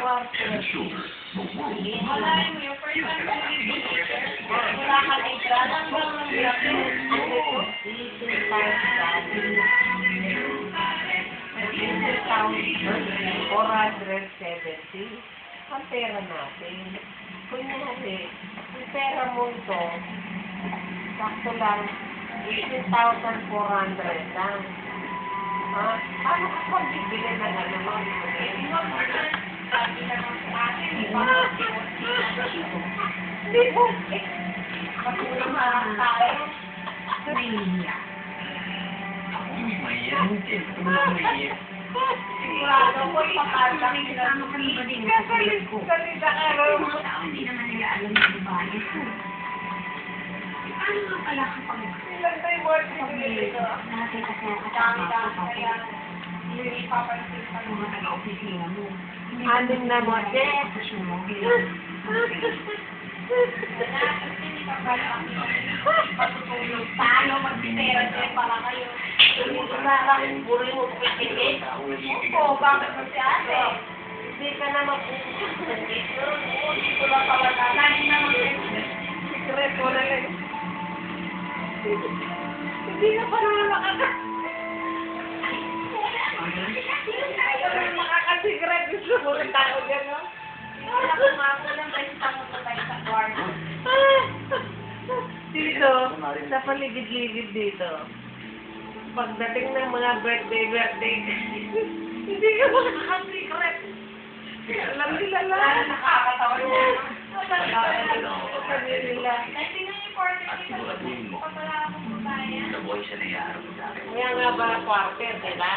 and shoulder, the world's Malay mo yung first time na wala ka titra lang ba ng ang pera natin. Kunyari, yung pera mo ito, sakto lang, 18,400 lang. Ha? Paano ka pagbibili ng ano mo? sabi naman sa akin, di ba? Hindi mo. Matulong na tayo. Nahihiya. Ako hindi mahiya. Siyempre mo lang mahiya. Sigurado ko ipapalak sila. Kasama ka na ba din? Salita ka rin. Mga tao hindi naman nila alam yung babae ko. Paano nga pala kapag Ilan tayo mo at dito? nakakita ko Dami-dami kasama kaya hindi ipapansin pa mga taga-opisina mo? Anim na mo, Jet. Posisyon mo bilang patutulog. Paano magpipera para kayo? Bakit puro mo pipigit? Opo, bakit ba si ate? Hindi ka na mapupunta dito. Hindi ko lang pala lagi naman Secret mo na lang. Hindi ka pa naman makakasigret. Gusto mo rin tao dyan, no? Ako lang tayo sa sa kwarto. Dito, sa paligid-ligid dito. Pagdating ng mga birthday, hindi ka makakasigret. Alam nila lang. Nakakatawa niya. Sabi nila. Kasi nung important at siguraduhin mo wala akong babayan. na buhay siya na iarap sa akin. Kaya nga ba quarter, diba?